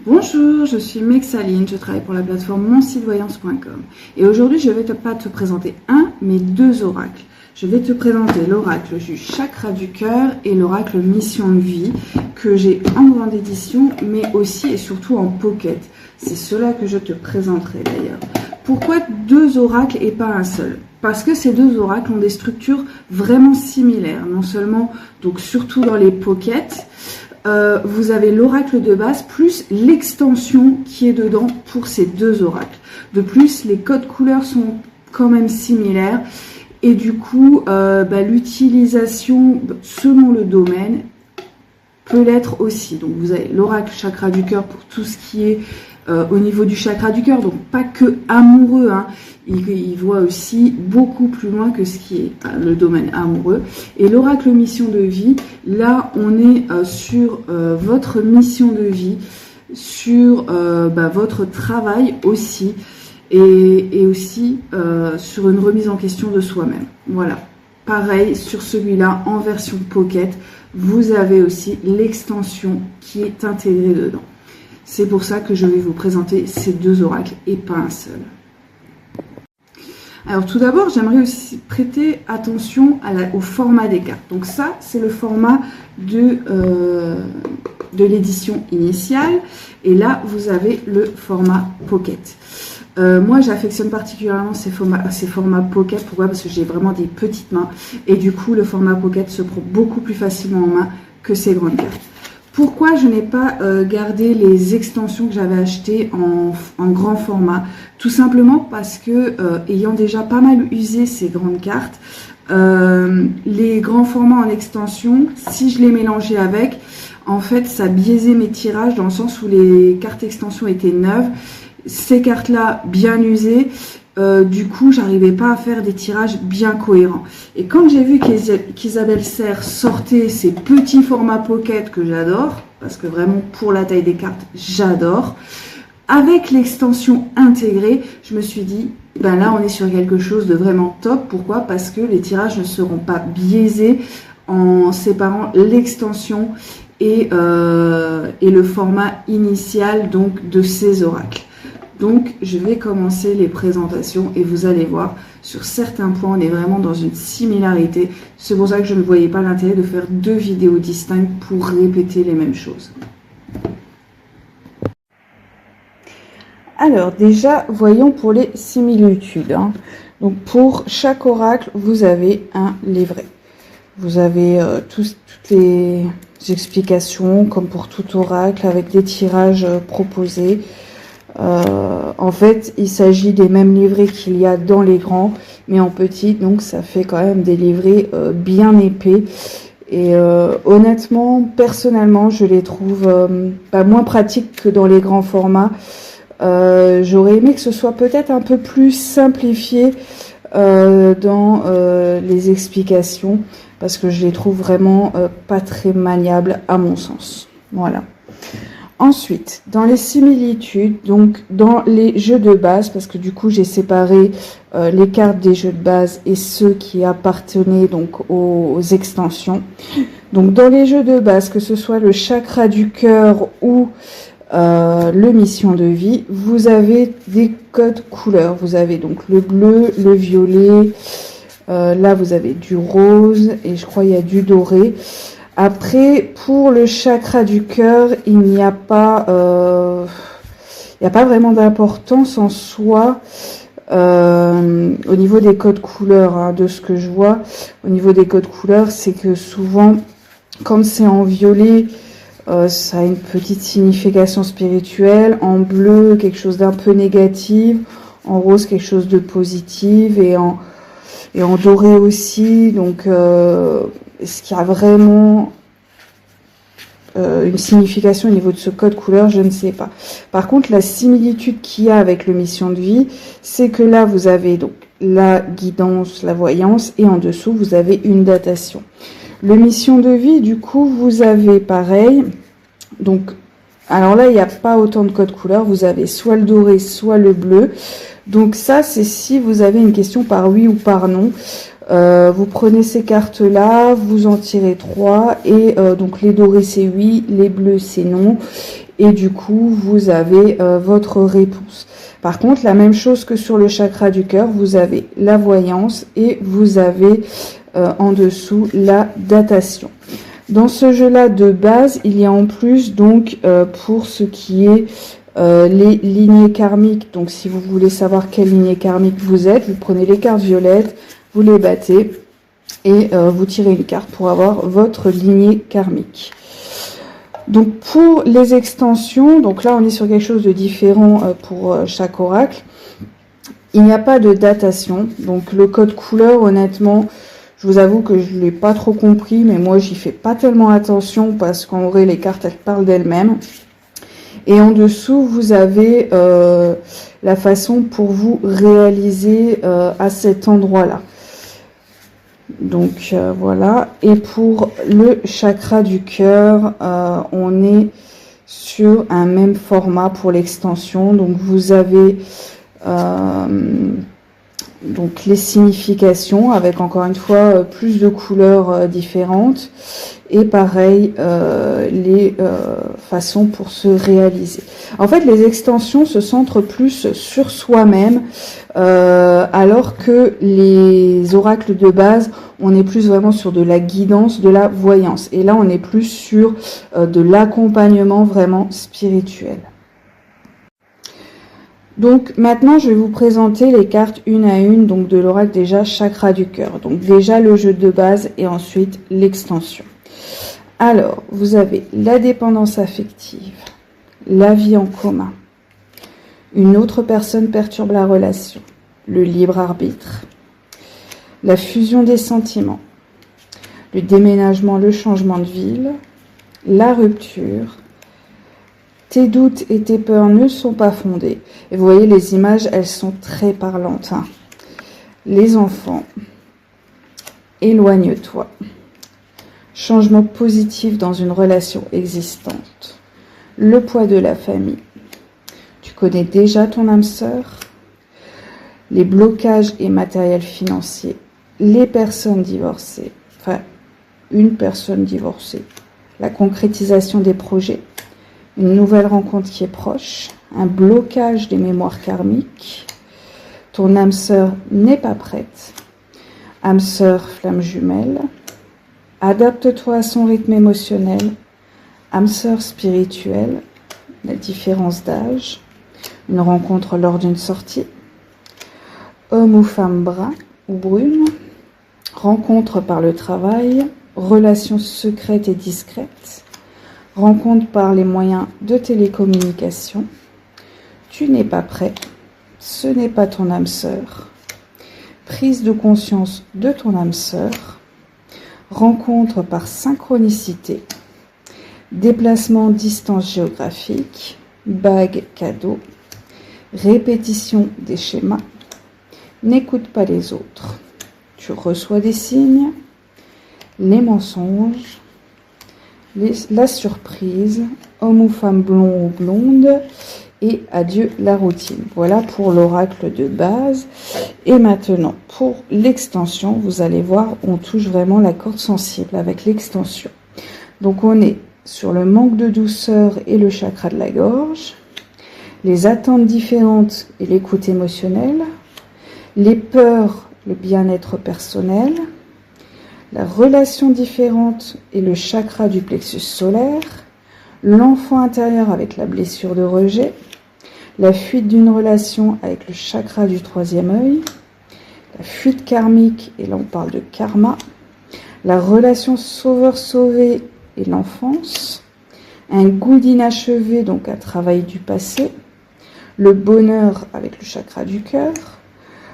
Bonjour, je suis Mexaline, je travaille pour la plateforme monsitevoyance.com et aujourd'hui je vais pas te présenter un mais deux oracles. Je vais te présenter l'oracle du chakra du cœur et l'oracle mission de vie que j'ai en grande édition mais aussi et surtout en pocket. C'est cela que je te présenterai d'ailleurs. Pourquoi deux oracles et pas un seul? Parce que ces deux oracles ont des structures vraiment similaires, non seulement, donc surtout dans les pockets, vous avez l'oracle de base plus l'extension qui est dedans pour ces deux oracles. De plus, les codes couleurs sont quand même similaires et du coup, l'utilisation selon le domaine peut l'être aussi. Donc vous avez l'oracle chakra du cœur pour tout ce qui est au niveau du chakra du cœur, donc pas que amoureux, hein. Il voit aussi beaucoup plus loin que ce qui est le domaine amoureux. Et l'oracle mission de vie, là on est sur votre mission de vie, sur votre travail aussi, et aussi sur une remise en question de soi-même. Voilà. Pareil, sur celui-là, en version pocket, vous avez aussi l'extension qui est intégrée dedans. C'est pour ça que je vais vous présenter ces deux oracles et pas un seul. Alors tout d'abord, j'aimerais aussi prêter attention au format des cartes. Donc ça, c'est le format de l'édition initiale. Et là, vous avez le format pocket. Moi, j'affectionne particulièrement ces formats pocket. Pourquoi? Parce que j'ai vraiment des petites mains. Et du coup, le format pocket se prend beaucoup plus facilement en main que ces grandes cartes. Pourquoi je n'ai pas gardé les extensions que j'avais achetées en grand format? Tout simplement parce que, ayant déjà pas mal usé ces grandes cartes, les grands formats en extension, si je les mélangeais avec, en fait, ça biaisait mes tirages dans le sens où les cartes extension étaient neuves. Ces cartes-là, bien usées, du coup, j'arrivais pas à faire des tirages bien cohérents. Et quand j'ai vu qu'Isabelle Serre sortait ces petits formats pocket que j'adore, parce que vraiment pour la taille des cartes, j'adore, avec l'extension intégrée, je me suis dit, ben là, on est sur quelque chose de vraiment top. Pourquoi? Parce que les tirages ne seront pas biaisés en séparant l'extension et le format initial donc de ces oracles. Donc, je vais commencer les présentations et vous allez voir, sur certains points, on est vraiment dans une similarité. C'est pour ça que je ne voyais pas l'intérêt de faire deux vidéos distinctes pour répéter les mêmes choses. Alors, déjà, voyons pour les similitudes. Donc, pour chaque oracle, vous avez un livret. Vous avez toutes les explications, comme pour tout oracle, avec des tirages proposés. En fait, il s'agit des mêmes livrets qu'il y a dans les grands, mais en petit, donc ça fait quand même des livrets bien épais. Et honnêtement, personnellement, je les trouve moins pratiques que dans les grands formats. J'aurais aimé que ce soit peut-être un peu plus simplifié dans les explications, parce que je les trouve vraiment pas très maniables à mon sens. Voilà. Ensuite, dans les similitudes, donc dans les jeux de base, parce que du coup j'ai séparé les cartes des jeux de base et ceux qui appartenaient donc aux extensions. Donc dans les jeux de base, que ce soit le chakra du cœur ou le mission de vie, vous avez des codes couleurs. Vous avez donc le bleu, le violet, là vous avez du rose et je crois il y a du doré. Après, pour le chakra du cœur, il n'y a pas vraiment d'importance en soi au niveau des codes couleurs, de ce que je vois. Au niveau des codes couleurs, c'est que souvent, comme c'est en violet, ça a une petite signification spirituelle. En bleu, quelque chose d'un peu négatif. En rose, quelque chose de positif. Et en doré aussi. Donc, est-ce qu'il y a vraiment une signification au niveau de ce code couleur? Je ne sais pas. Par contre, la similitude qu'il y a avec le mission de vie, c'est que là, vous avez donc la guidance, la voyance, et en dessous, vous avez une datation. Le mission de vie, du coup, vous avez pareil. Donc, alors là, il n'y a pas autant de codes couleurs. Vous avez soit le doré, soit le bleu. Donc ça, c'est si vous avez une question par oui ou par non. Vous prenez ces cartes-là, vous en tirez 3 et donc les dorés c'est oui, les bleus c'est non. et du coup vous avez votre réponse. Par contre, la même chose que sur le chakra du cœur, vous avez la voyance et vous avez en dessous la datation. Dans ce jeu-là de base, il y a en plus donc pour ce qui est les lignées karmiques. Donc si vous voulez savoir quelle lignée karmique vous êtes, vous prenez les cartes violettes, vous les battez et vous tirez une carte pour avoir votre lignée karmique. Donc pour les extensions, donc là on est sur quelque chose de différent pour chaque oracle. Il n'y a pas de datation, donc le code couleur, honnêtement, je vous avoue que je ne l'ai pas trop compris, mais moi j'y fais pas tellement attention parce qu'en vrai les cartes elles parlent d'elles-mêmes. Et en dessous vous avez la façon pour vous réaliser à cet endroit-là. Donc voilà, et pour le chakra du cœur, on est sur un même format pour l'extension. Donc vous avez donc les significations avec encore une fois plus de couleurs différentes et pareil les façons pour se réaliser. En fait, les extensions se centrent plus sur soi-même alors que les oracles de base, on est plus vraiment sur de la guidance, de la voyance. Et là, on est plus sur de l'accompagnement vraiment spirituel. Donc maintenant, je vais vous présenter les cartes une à une, donc de l'oracle déjà chakra du cœur. Donc déjà le jeu de base et ensuite l'extension. Alors, vous avez la dépendance affective, la vie en commun, une autre personne perturbe la relation, le libre arbitre, la fusion des sentiments, le déménagement, le changement de ville, la rupture. Tes doutes et tes peurs ne sont pas fondés. Et vous voyez, les images, elles sont très parlantes. Hein. Les enfants, éloigne-toi. Changement positif dans une relation existante. Le poids de la famille. Tu connais déjà ton âme sœur. Les blocages et matériels financiers. Les personnes divorcées. Enfin, une personne divorcée. La concrétisation des projets. Une nouvelle rencontre qui est proche, un blocage des mémoires karmiques, ton âme sœur n'est pas prête, âme sœur flamme jumelle, adapte-toi à son rythme émotionnel, âme sœur spirituelle, la différence d'âge, une rencontre lors d'une sortie, homme ou femme brun ou brune, rencontre par le travail, relations secrètes et discrètes, rencontre par les moyens de télécommunication. Tu n'es pas prêt. Ce n'est pas ton âme sœur. Prise de conscience de ton âme sœur. Rencontre par synchronicité. Déplacement distance géographique. Bague cadeau. Répétition des schémas. N'écoute pas les autres. Tu reçois des signes. Les mensonges. La surprise, homme ou femme blond ou blonde, et adieu la routine. Voilà pour l'oracle de base. Et maintenant, pour l'extension, vous allez voir, on touche vraiment la corde sensible avec l'extension. Donc on est sur le manque de douceur et le chakra de la gorge, les attentes différentes et l'écoute émotionnelle, les peurs, le bien-être personnel, la relation différente et le chakra du plexus solaire, l'enfant intérieur avec la blessure de rejet, la fuite d'une relation avec le chakra du troisième œil, la fuite karmique, et là on parle de karma, la relation sauveur-sauvé et l'enfance, un goût d'inachevé, donc un travail du passé, le bonheur avec le chakra du cœur,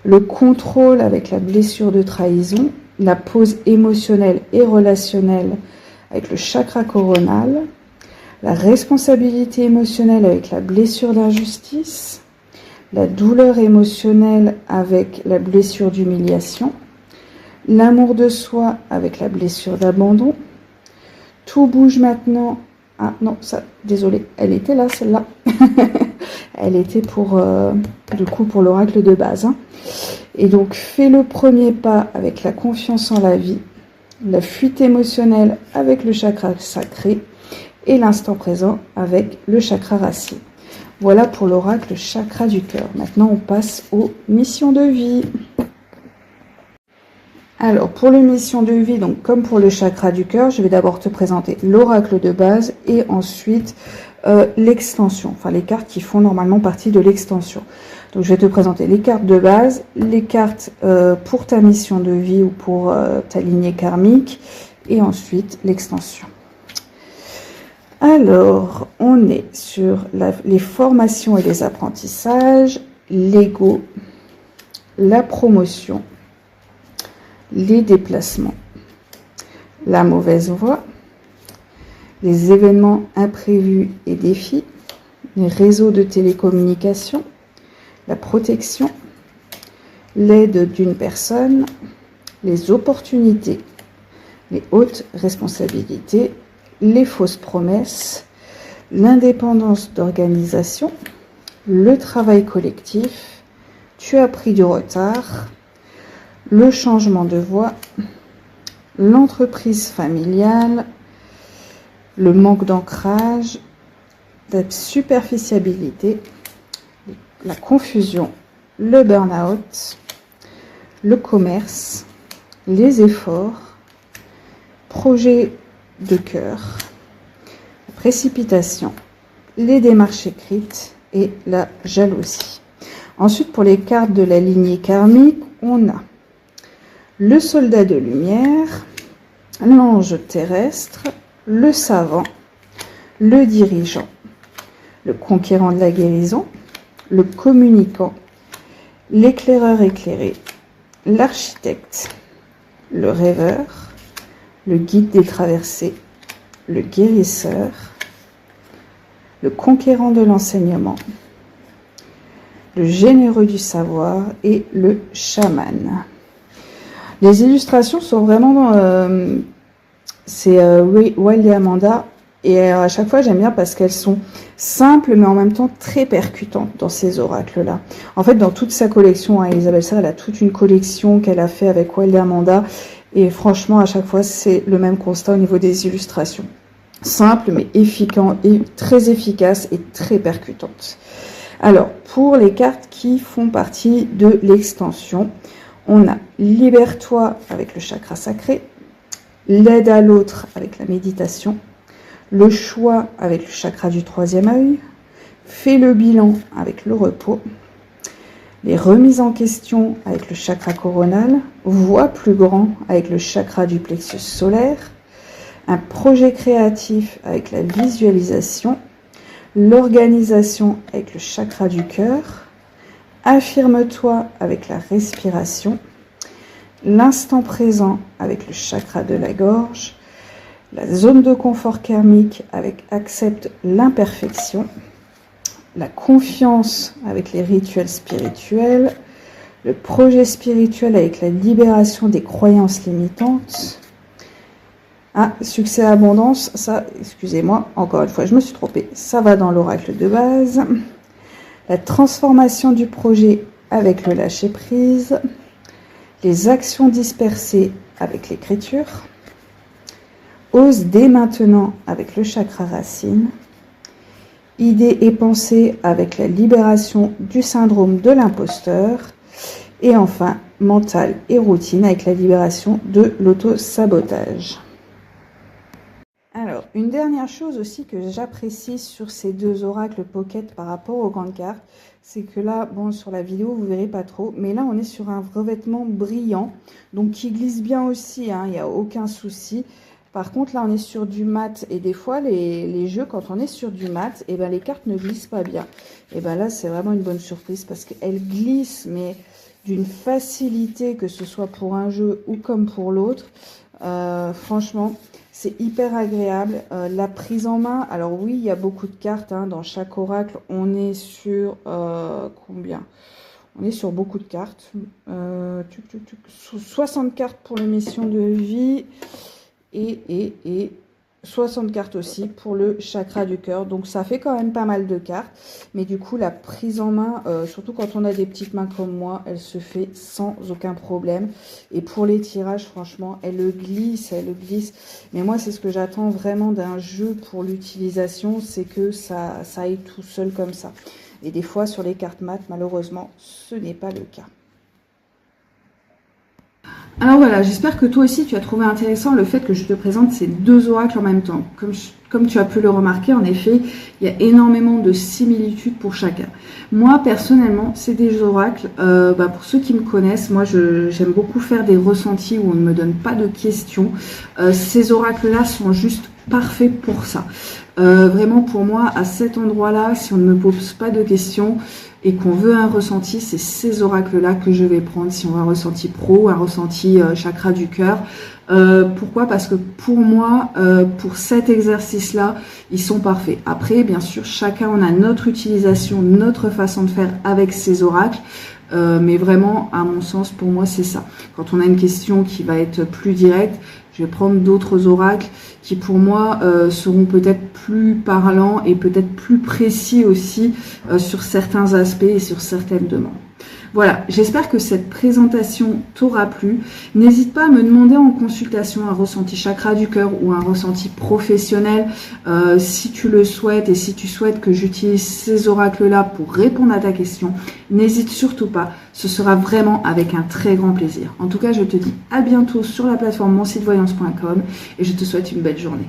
le contrôle avec la blessure de trahison, la pause émotionnelle et relationnelle avec le chakra coronal, la responsabilité émotionnelle avec la blessure d'injustice, la douleur émotionnelle avec la blessure d'humiliation, l'amour de soi avec la blessure d'abandon. Tout bouge maintenant. Ah non, ça, désolé, elle était là, celle-là. Elle était pour, du coup, pour l'oracle de base. Hein. Et donc, fais le premier pas avec la confiance en la vie, la fuite émotionnelle avec le chakra sacré et l'instant présent avec le chakra racine. Voilà pour l'oracle chakra du cœur. Maintenant, on passe aux missions de vie. Alors, pour les missions de vie, donc comme pour le chakra du cœur, je vais d'abord te présenter l'oracle de base et ensuite l'extension, enfin les cartes qui font normalement partie de l'extension. Donc, je vais te présenter les cartes de base, les cartes pour ta mission de vie ou pour ta lignée karmique et ensuite l'extension. Alors, on est sur les formations et les apprentissages, l'ego, la promotion, les déplacements, la mauvaise voie, les événements imprévus et défis, les réseaux de télécommunication, la protection, l'aide d'une personne, les opportunités, les hautes responsabilités, les fausses promesses, l'indépendance d'organisation, le travail collectif, tu as pris du retard, le changement de voie, l'entreprise familiale, le manque d'ancrage, la superficialité, la confusion, le burn-out, le commerce, les efforts, projet de cœur, la précipitation, les démarches écrites et la jalousie. Ensuite, pour les cartes de la lignée karmique, on a le soldat de lumière, l'ange terrestre, le savant, le dirigeant, le conquérant de la guérison, le communicant, l'éclaireur éclairé, l'architecte, le rêveur, le guide des traversées, le guérisseur, le conquérant de l'enseignement, le généreux du savoir et le chaman. Les illustrations sont vraiment... c'est Wiley Amanda. Et à chaque fois, j'aime bien parce qu'elles sont simples, mais en même temps très percutantes dans ces oracles-là. En fait, dans toute sa collection, hein, Isabelle Serre, elle a toute une collection qu'elle a fait avec Wiley Amanda. Et franchement, à chaque fois, c'est le même constat au niveau des illustrations. Simple, mais efficace, et très efficace et très percutante. Alors, pour les cartes qui font partie de l'extension, on a Libère-toi avec le chakra sacré, l'aide à l'autre avec la méditation, le choix avec le chakra du troisième œil, fais le bilan avec le repos, les remises en question avec le chakra coronal, vois plus grand avec le chakra du plexus solaire, un projet créatif avec la visualisation, l'organisation avec le chakra du cœur, affirme-toi avec la respiration, l'instant présent avec le chakra de la gorge, la zone de confort karmique avec accepte l'imperfection, la confiance avec les rituels spirituels, le projet spirituel avec la libération des croyances limitantes. Ah, succès abondance, ça, excusez-moi, encore une fois, je me suis trompée, ça va dans l'oracle de base. La transformation du projet avec le lâcher-prise, les actions dispersées avec l'écriture, ose dès maintenant avec le chakra racine, idées et pensées avec la libération du syndrome de l'imposteur, et enfin, mental et routine avec la libération de l'auto-sabotage. Alors, une dernière chose aussi que j'apprécie sur ces deux oracles pocket par rapport aux grandes cartes, c'est que là, bon, sur la vidéo, vous verrez pas trop, mais là, on est sur un revêtement brillant, donc qui glisse bien aussi, hein, il n'y a aucun souci. Par contre, là, on est sur du mat, et des fois, les jeux, quand on est sur du mat, et ben, les cartes ne glissent pas bien. Et ben là, c'est vraiment une bonne surprise, parce qu'elles glissent, mais d'une facilité, que ce soit pour un jeu ou comme pour l'autre. Franchement, c'est hyper agréable. La prise en main, alors oui, il y a beaucoup de cartes, hein, dans chaque oracle, on est sur combien? On est sur beaucoup de cartes. 60 cartes pour l'émission de vie et 60 cartes aussi pour le chakra du cœur. Donc ça fait quand même pas mal de cartes. Mais du coup, la prise en main, surtout quand on a des petites mains comme moi, elle se fait sans aucun problème. Et pour les tirages, franchement, elle le glisse, elle le glisse. Mais moi, c'est ce que j'attends vraiment d'un jeu pour l'utilisation, c'est que ça aille tout seul comme ça. Et des fois, sur les cartes mat, malheureusement, ce n'est pas le cas. Alors voilà, j'espère que toi aussi tu as trouvé intéressant le fait que je te présente ces deux oracles en même temps. Comme tu as pu le remarquer, en effet, il y a énormément de similitudes pour chacun. Moi, personnellement, c'est des oracles, pour ceux qui me connaissent, moi j'aime beaucoup faire des ressentis où on ne me donne pas de questions. Ces oracles-là sont juste parfaits pour ça. Vraiment pour moi, à cet endroit-là, si on ne me pose pas de questions, et qu'on veut un ressenti, c'est ces oracles-là que je vais prendre si on veut un ressenti pro, un ressenti chakra du cœur. Pourquoi? Parce que pour moi, pour cet exercice-là, ils sont parfaits. Après, bien sûr, chacun on a notre utilisation, notre façon de faire avec ces oracles. Mais vraiment, à mon sens, pour moi, c'est ça. Quand on a une question qui va être plus directe, je vais prendre d'autres oracles qui, pour moi, seront peut-être plus parlants et peut-être plus précis aussi sur certains aspects et sur certaines demandes. Voilà, j'espère que cette présentation t'aura plu. N'hésite pas à me demander en consultation un ressenti chakra du cœur ou un ressenti professionnel si tu le souhaites et si tu souhaites que j'utilise ces oracles-là pour répondre à ta question. N'hésite surtout pas, ce sera vraiment avec un très grand plaisir. En tout cas, je te dis à bientôt sur la plateforme monsitevoyance.com et je te souhaite une belle journée.